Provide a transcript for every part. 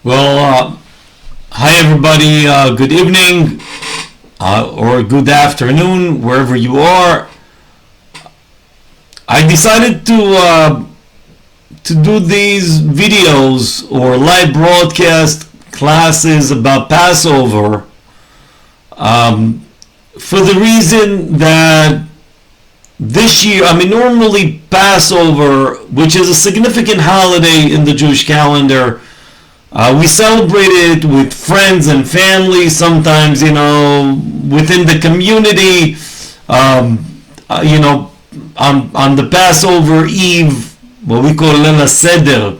Well, hi everybody. Good evening or good afternoon, wherever you are. I decided to do these videos or live broadcast classes about Passover for the reason that this year, normally Passover, which is a significant holiday in the Jewish calendar, we celebrate it with friends and family, sometimes, within the community, on the Passover Eve, what we call Leila Seder.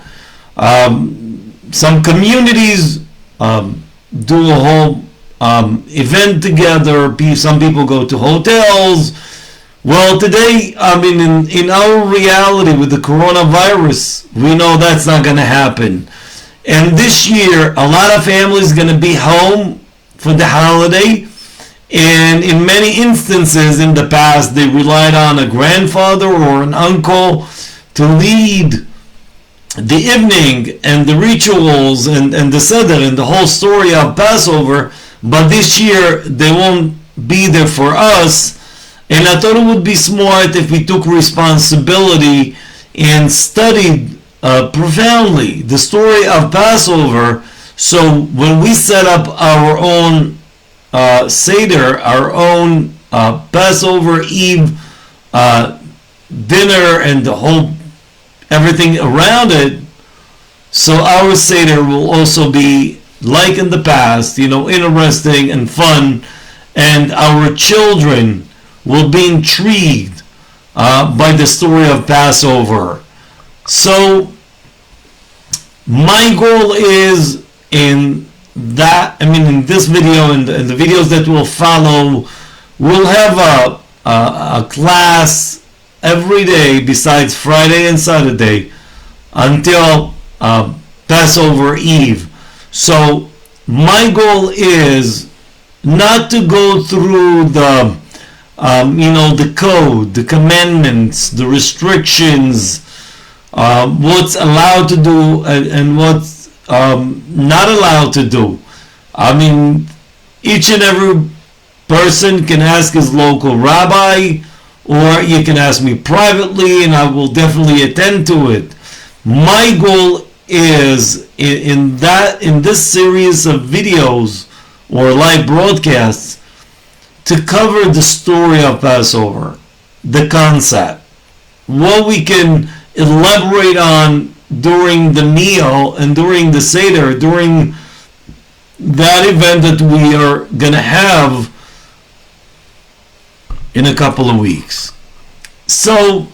Some communities do a whole event together. Some people go to hotels. Well, today, in our reality with the coronavirus, we know that's not going to happen. And this year, a lot of families are going to be home for the holiday. And in many instances in the past, they relied on a grandfather or an uncle to lead the evening and the rituals and the Seder and the whole story of Passover. But this year, they won't be there for us. And I thought it would be smart if we took responsibility and studied profoundly the story of Passover, so when we set up our own Seder, our own Passover Eve dinner and the whole everything around it, so our Seder will also be like in the past, interesting and fun, and our children will be intrigued by the story of Passover. So my goal is in this video and the videos that will follow, we'll have a class every day besides Friday and Saturday until Passover Eve. So my goal is not to go through the code, the commandments, the restrictions, what's allowed to do and what's not allowed to do. Each and every person can ask his local rabbi, or you can ask me privately, and I will definitely attend to it. My goal is in this series of videos or live broadcasts to cover the story of Passover, the concept, what we can elaborate on during the meal and during the Seder, during that event that we are going to have in a couple of weeks. So,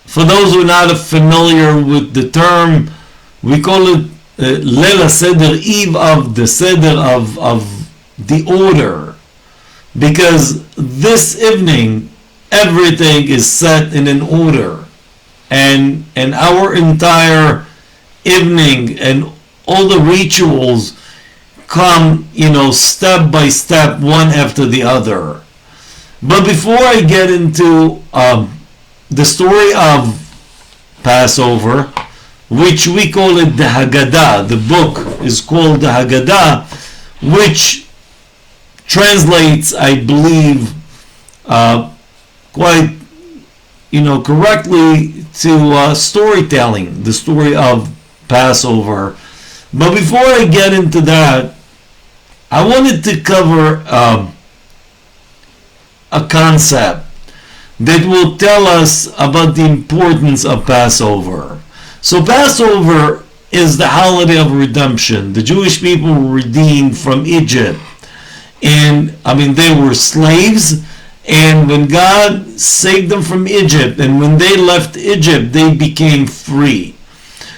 for those who are not familiar with the term, we call it Leila Seder, Eve of the Seder, of the order, because this evening everything is set in an order, and our entire evening and all the rituals come step by step, one after the other. But before I get into the story of Passover, which we call it the Hagada, the book is called the Hagada, which translates, I believe, quite correctly to storytelling, the story of Passover. But before I get into that, I wanted to cover a concept that will tell us about the importance of Passover. So Passover is the holiday of redemption. The Jewish people were redeemed from Egypt. And they were slaves, and when God saved them from Egypt, and when they left Egypt, they became free.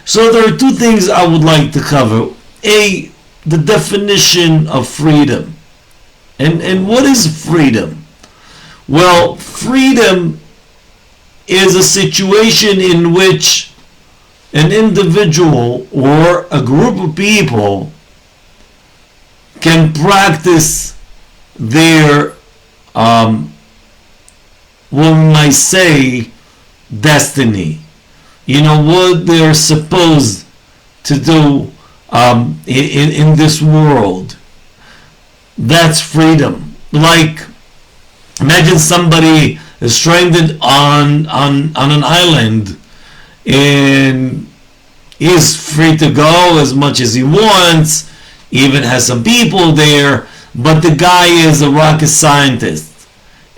So there are two things I would like to cover. A, the definition of freedom. And what is freedom? Well, freedom is a situation in which an individual or a group of people can practice their, what we might say, destiny. What they're supposed to do in this world. That's freedom. Like, imagine somebody is stranded on an island, and he's free to go as much as he wants, even has some people there, but the guy is a rocket scientist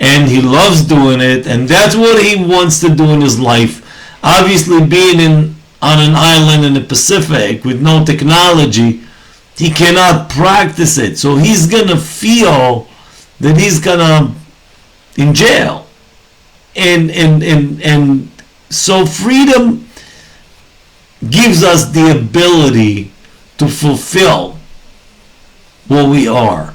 and he loves doing it, and that's what he wants to do in his life. Obviously, being on an island in the Pacific with no technology, he cannot practice it, so he's gonna feel that he's gonna in jail. And so freedom gives us the ability to fulfill what we are.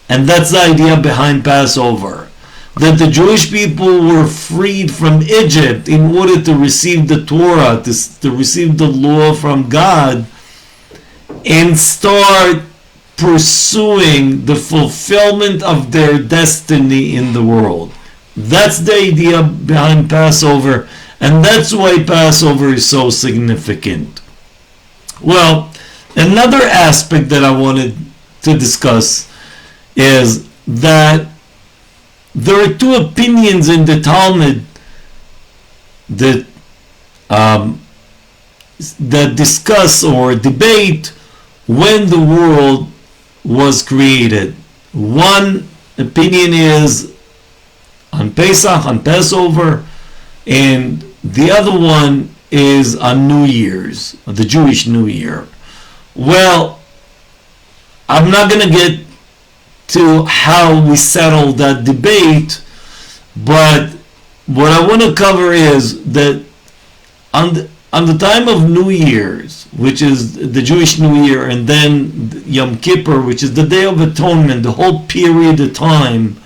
And that's the idea behind Passover. That the Jewish people were freed from Egypt in order to receive the Torah, to receive the law from God, and start pursuing the fulfillment of their destiny in the world. That's the idea behind Passover, and that's why Passover is so significant. Well, another aspect that I wanted to discuss is that there are two opinions in the Talmud that that discuss or debate when the world was created. One opinion is on Pesach, on Passover, and the other one is on New Year's, the Jewish New Year. Well, I'm not going to get to how we settle that debate, but what I want to cover is that on the time of New Year's, which is the Jewish New Year, and then Yom Kippur, which is the Day of Atonement, the whole period of time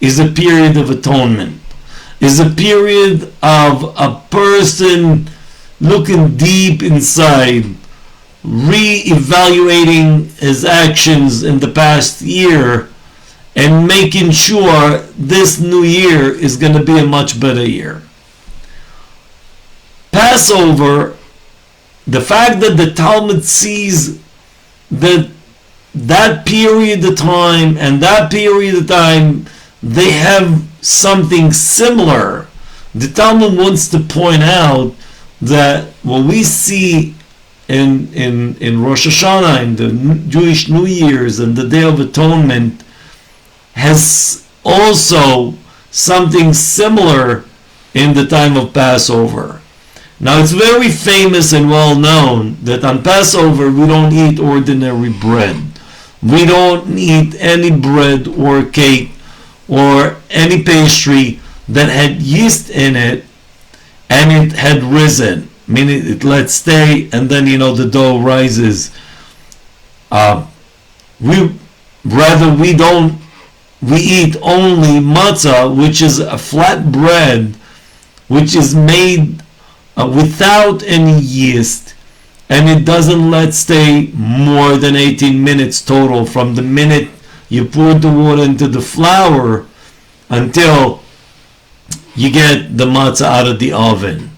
is a period of atonement, is a period of a person looking deep inside, re-evaluating his actions in the past year, and making sure this new year is going to be a much better year. Passover, the fact that the Talmud sees that that period of time and that period of time they have something similar, the Talmud wants to point out that what we see in Rosh Hashanah, in the Jewish New Year's and the Day of Atonement, has also something similar in the time of Passover. Now, it's very famous and well known that on Passover we don't eat ordinary bread. We don't eat any bread or cake or any pastry that had yeast in it and it had risen, meaning it let stay and then the dough rises. We eat only matzah, which is a flat bread, which is made without any yeast, and it doesn't let stay more than 18 minutes total from the minute you pour the water into the flour until you get the matzah out of the oven.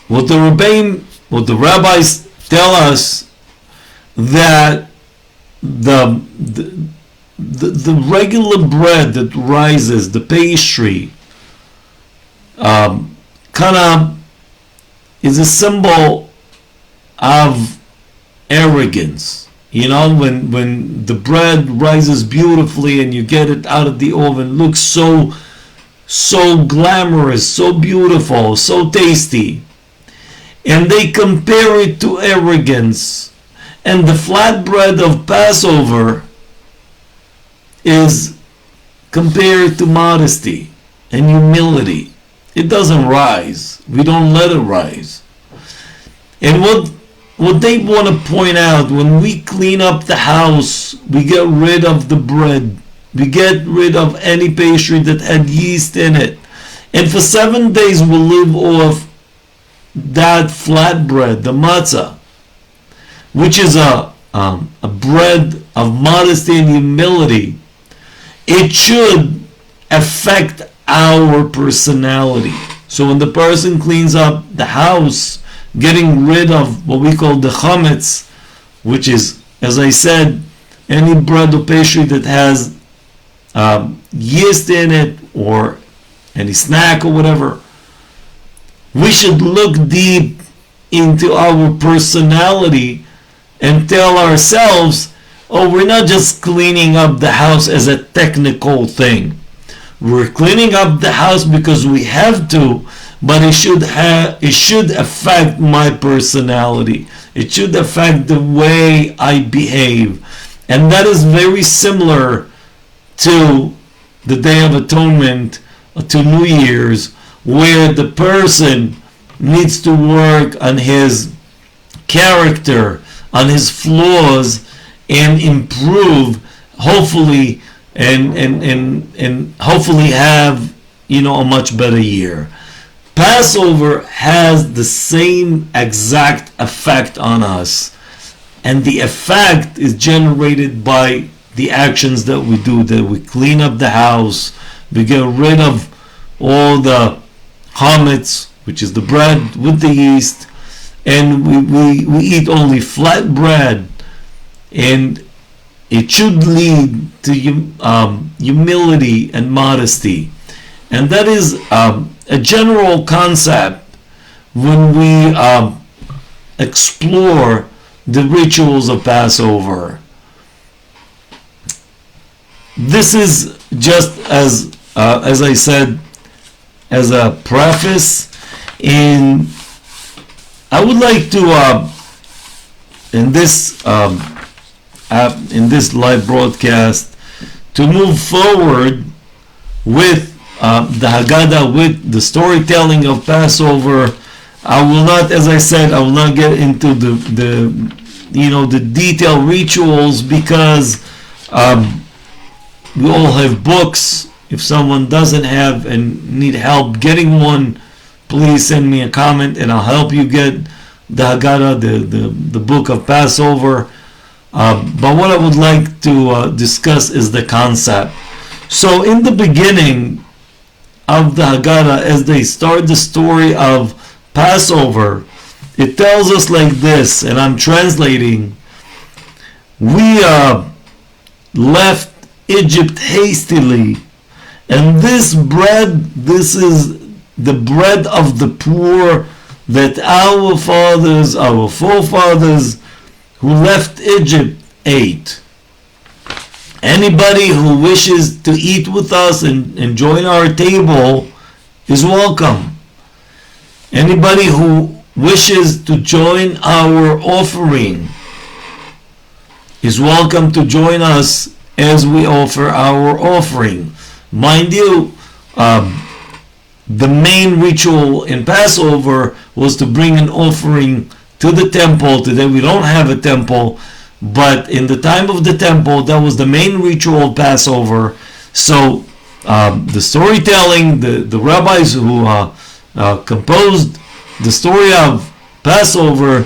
What the rabbis tell us, that the regular bread that rises, the pastry, kind of is a symbol of arrogance. When the bread rises beautifully and you get it out of the oven, looks so glamorous, so beautiful, so tasty. And they compare it to arrogance. And the flatbread of Passover is compared to modesty and humility. It doesn't rise. We don't let it rise. And what they want to point out, when we clean up the house, we get rid of the bread. We get rid of any pastry that had yeast in it. And for 7 days we'll live off that flatbread, the matzah, which is a bread of modesty and humility. It should affect our personality. So when the person cleans up the house, getting rid of what we call the chametz, which is, as I said, any bread or pastry that has yeast in it, or any snack or whatever. We should look deep into our personality and tell ourselves, oh, we're not just cleaning up the house as a technical thing. We're cleaning up the house because we have to, but it should affect my personality. It should affect the way I behave. And that is very similar to the Day of Atonement, to New Year's, where the person needs to work on his character, on his flaws, and improve, hopefully, and hopefully have, a much better year. Passover has the same exact effect on us, and the effect is generated by the actions that we do, that we clean up the house, we get rid of all the chametz, which is the bread with the yeast, and we eat only flatbread, and it should lead to humility and modesty. And that is a general concept when we explore the rituals of Passover. This is just as I said, as a preface, and I would like to in this live broadcast to move forward with the Hagada, with the storytelling of Passover. I will not, as I said, I will not get into the detailed rituals, because we all have books. If someone doesn't have and need help getting one, please send me a comment and I'll help you get the Haggadah, the book of Passover. But what I would like to discuss is the concept. So in the beginning of the Haggadah, as they start the story of Passover, it tells us like this, and I'm translating: we left Egypt hastily, and this is the bread of the poor that our fathers, our forefathers who left Egypt ate. Anybody who wishes to eat with us and join our table is welcome. Anybody who wishes to join our offering is welcome to join us as we offer our offering. Mind you, the main ritual in Passover was to bring an offering to the temple. Today we don't have a temple, but in the time of the temple, that was the main ritual of Passover. So the storytelling, the rabbis who composed the story of Passover,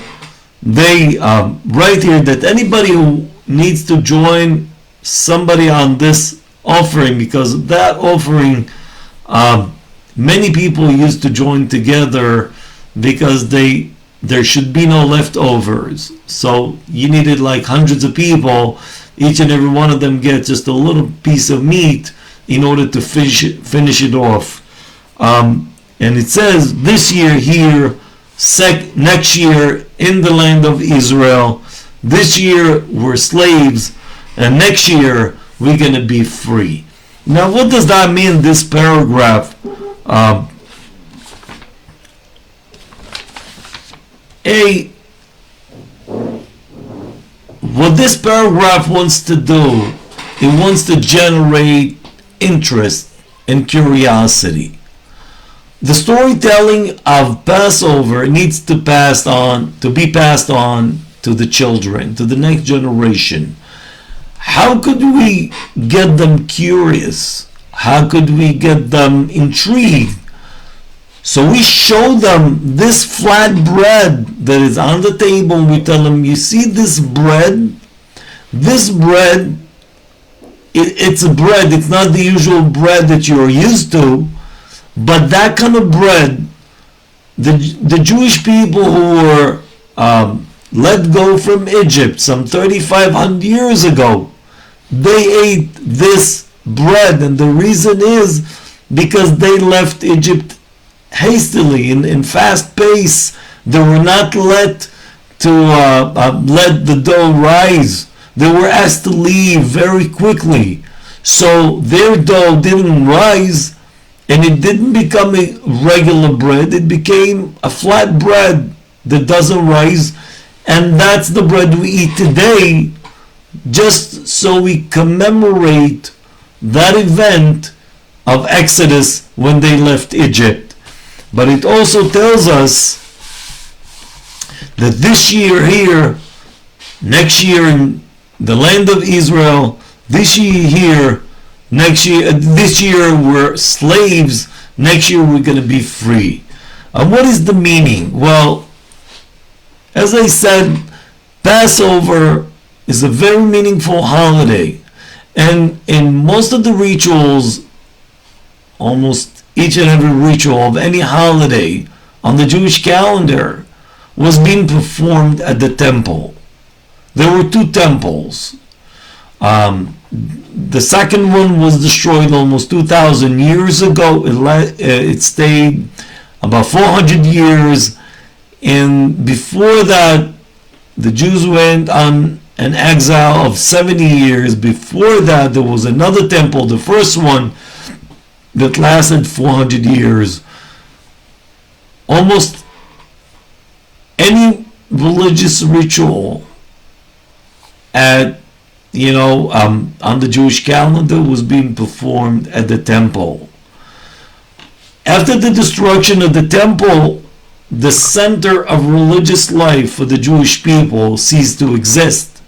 they write here that anybody who needs to join somebody on this offering, because that offering, many people used to join together because there should be no leftovers. So you needed like hundreds of people, each and every one of them get just a little piece of meat in order to finish it off. And it says this year here, next year in the land of Israel, this year we're slaves, and next year we're going to be free. Now what does that mean, this paragraph? What this paragraph wants to do, it wants to generate interest and curiosity. The storytelling of Passover needs to be passed on to the children, to the next generation. How could we get them curious? How could we get them intrigued? So we show them this flat bread that is on the table, and we tell them, you see this bread? This bread, it's a bread. It's not the usual bread that you're used to, but that kind of bread the Jewish people who were let go from Egypt some 3,500 years ago, they ate this bread, and the reason is because they left Egypt hastily, in fast pace. They were not let the dough rise. They were asked to leave very quickly, so their dough didn't rise, and it didn't become a regular bread. It became a flat bread that doesn't rise, and that's the bread we eat today, just so we commemorate that event of Exodus when they left Egypt. But it also tells us that this year here, next year in the land of Israel, this year here, this year we're slaves, next year we're going to be free. And what is the meaning? Well, as I said, Passover is a very meaningful holiday. And in most of the rituals, almost each and every ritual of any holiday on the Jewish calendar was being performed at the temple. There were two temples. The second one was destroyed almost 2,000 years ago. It stayed about 400 years. And before that, the Jews went on an exile of 70 years. Before that, there was another temple, the first one, that lasted 400 years. Almost any religious ritual on the Jewish calendar was being performed at the temple. After the destruction of the temple, the center of religious life for the Jewish people ceased to exist.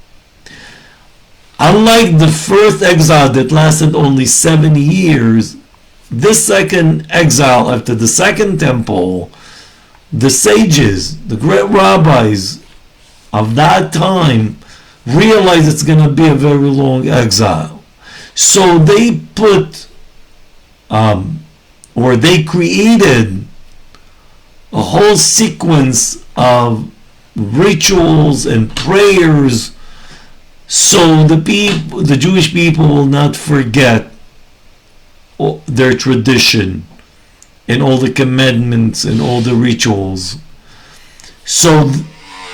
Unlike the first exile that lasted only 70 years, this second exile after the second temple, the sages, the great rabbis of that time realized it's going to be a very long exile. So they they created a whole sequence of rituals and prayers so the Jewish people will not forget their tradition and all the commandments and all the rituals. So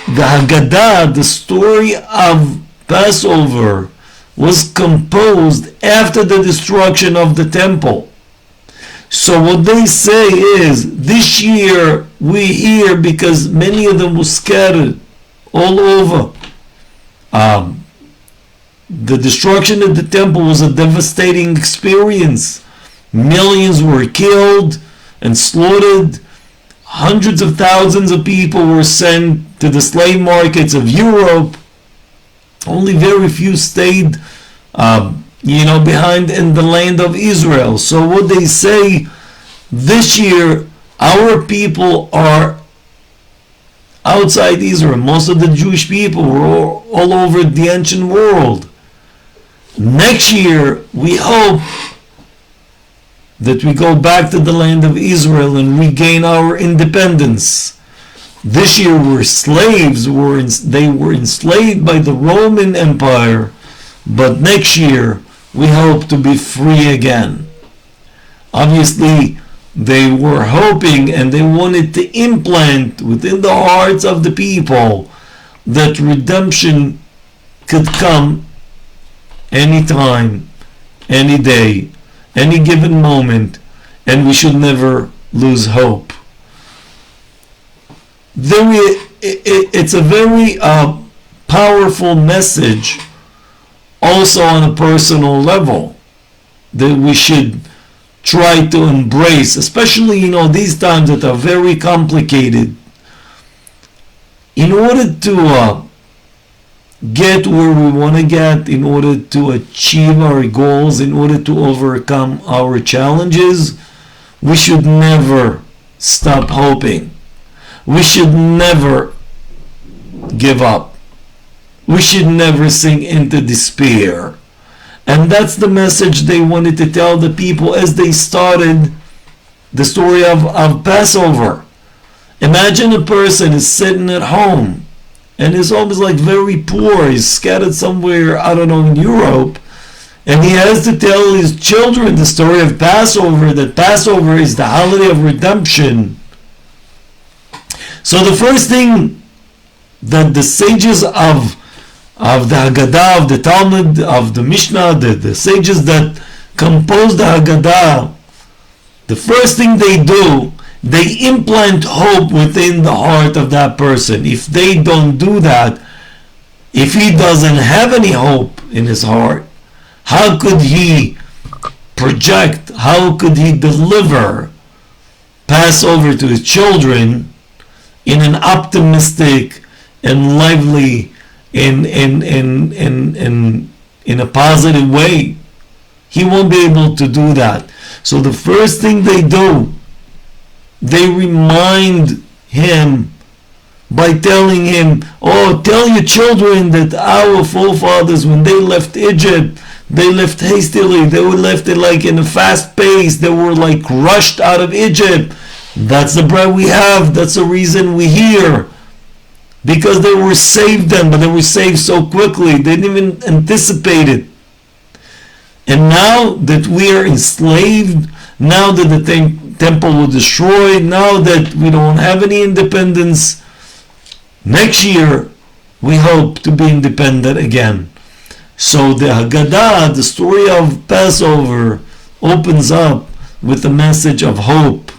the Haggadah, the story of Passover, was composed after the destruction of the temple. So what they say is, this year we hear, because many of them were scattered all over. The destruction of the temple was a devastating experience. Millions were killed and slaughtered. Hundreds of thousands of people were sent to the slave markets of Europe. Only very few stayed behind in the land of Israel. So what they say, this year our people are outside Israel. Most of the Jewish people were all over the ancient world. Next year we hope that we go back to the land of Israel and regain our independence. This year we're slaves, they were enslaved by the Roman Empire, but next year we hope to be free again. Obviously, they were hoping and they wanted to implant within the hearts of the people that redemption could come anytime, any day, any given moment, and we should never lose hope. It's a very powerful message also on a personal level that we should try to embrace, especially these times that are very complicated. In order to get where we want to get, in order to achieve our goals, in order to overcome our challenges, we should never stop hoping. We should never give up. We should never sink into despair. And that's the message they wanted to tell the people as they started the story of Passover. Imagine a person is sitting at home and his home is like very poor. He's scattered somewhere, I don't know, in Europe, and he has to tell his children the story of Passover, that Passover is the holiday of redemption. So the first thing that the sages of the Haggadah, of the Talmud, of the Mishnah, the sages that compose the Haggadah, the first thing they do, they implant hope within the heart of that person. If they don't do that, if he doesn't have any hope in his heart, how could he project, how could he deliver Passover to his children in an optimistic and lively, in a positive way? He won't be able to do that. So the first thing they do, they remind him by telling him, oh, tell your children that our forefathers, when they left Egypt, they left hastily, they were left like in a fast pace, they were like rushed out of Egypt. That's the bread we have, that's the reason we're here. Because they were saved then, but they were saved so quickly, they didn't even anticipate it. And now that we are enslaved, now that the temple was destroyed, now that we don't have any independence, next year we hope to be independent again. So the Haggadah, the story of Passover, opens up with a message of hope,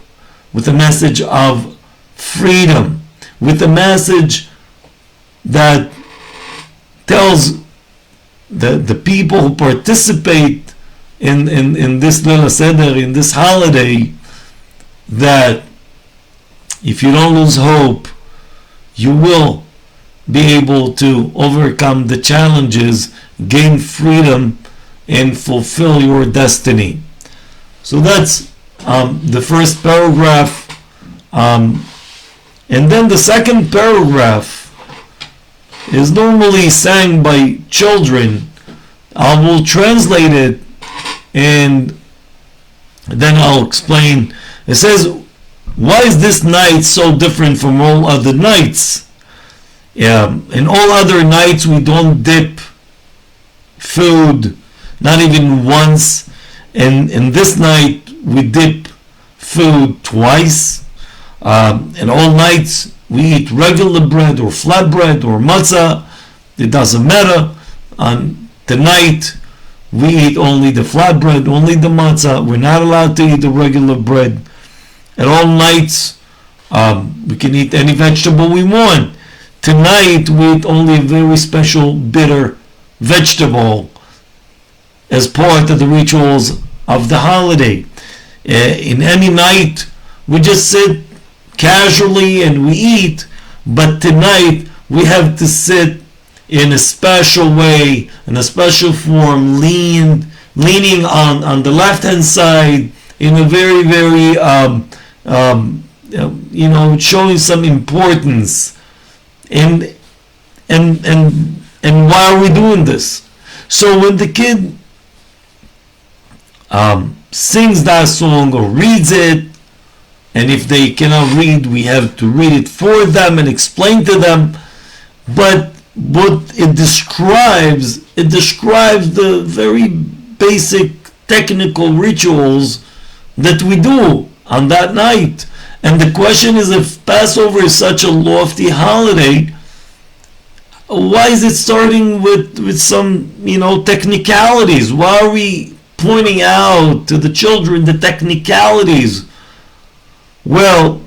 with a message of freedom, with a message that tells the people who participate in this Leil Seder, in this holiday, that if you don't lose hope, you will be able to overcome the challenges, gain freedom, and fulfill your destiny. So that's the first paragraph. And then the second paragraph is normally sang by children. I will translate it and then I'll explain. It says, why is this night so different from all other nights? In all other nights we don't dip food, not even once. And in this night we dip food twice. And all nights we eat regular bread or flatbread or matzah. It doesn't matter. On tonight we eat only the flatbread, only the matzah. We're not allowed to eat the regular bread. At all nights we can eat any vegetable we want. Tonight we eat only a very special bitter vegetable as part of the rituals of the holiday. In any night we just sit casually and we eat, but tonight we have to sit in a special way, in a special form, leaning on the left hand side in a very, very showing some importance. And why are we doing this? So when the kid sings that song or reads it, and if they cannot read, we have to read it for them and explain to them. But what it describes the very basic technical rituals that we do on that night. And the question is, if Passover is such a lofty holiday, why is it starting with some technicalities? Why are we pointing out to the children the technicalities? Well,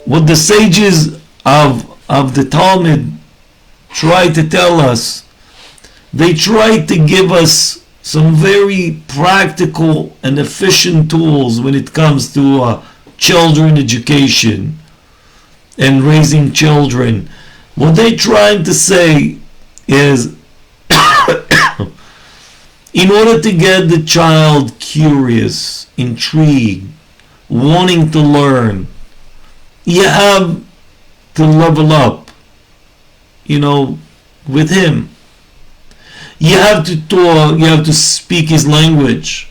what the sages of the Talmud try to tell us, they try to give us some very practical and efficient tools when it comes to children education and raising children. What they're trying to say is, in order to get the child curious, intrigued, wanting to learn, you have to level up, with him. You have to talk, you have to speak his language.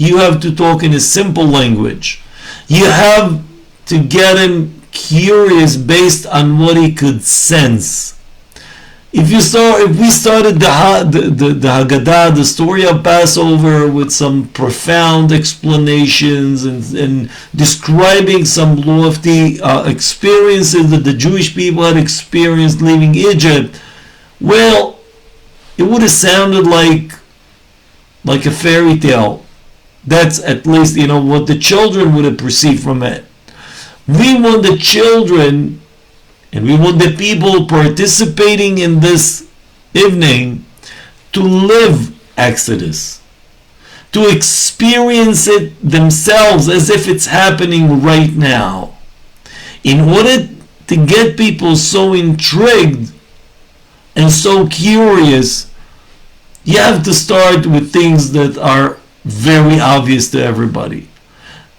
You have to talk in a simple language. You have to get him curious based on what he could sense. If we started the Haggadah, the story of Passover, with some profound explanations and describing some lofty experiences that the Jewish people had experienced leaving Egypt, well, it would have sounded like a fairy tale. That's at least, what the children would have perceived from it. We want the children, and we want the people participating in this evening to live Exodus, to experience it themselves as if it's happening right now. In order to get people so intrigued and so curious, you have to start with things that are very obvious to everybody.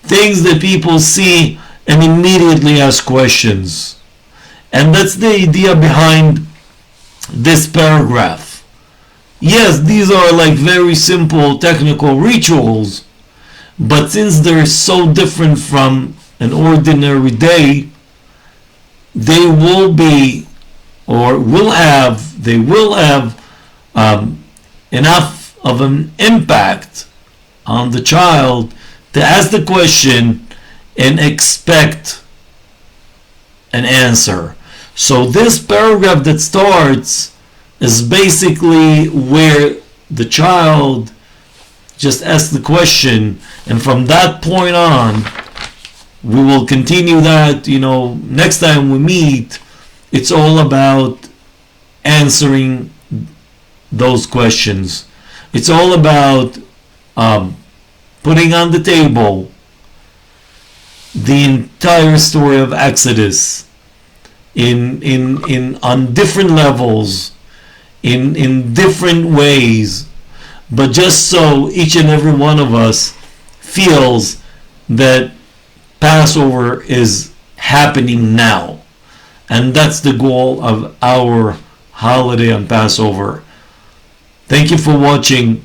Things that people see and immediately ask questions. And that's the idea behind this paragraph. Yes, these are like very simple technical rituals, but since they're so different from an ordinary day, they will have enough of an impact on the child to ask the question and expect an answer. So this paragraph that starts is basically where the child just asks the question, and from that point on we will continue that. Next time we meet, it's all about answering those questions. It's all about putting on the table the entire story of Exodus on different levels, in different ways, but just so each and every one of us feels that Passover is happening now. And that's the goal of our holiday on Passover. Thank you for watching.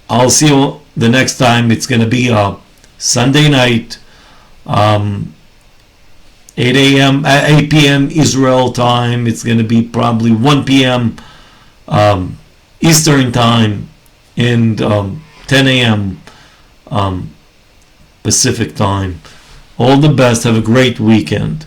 I'll see you the next time. It's going to be a Sunday night, 8 p.m. Israel time. It's going to be probably 1 p.m. Eastern time, and 10 a.m. Pacific time. All the best. Have a great weekend.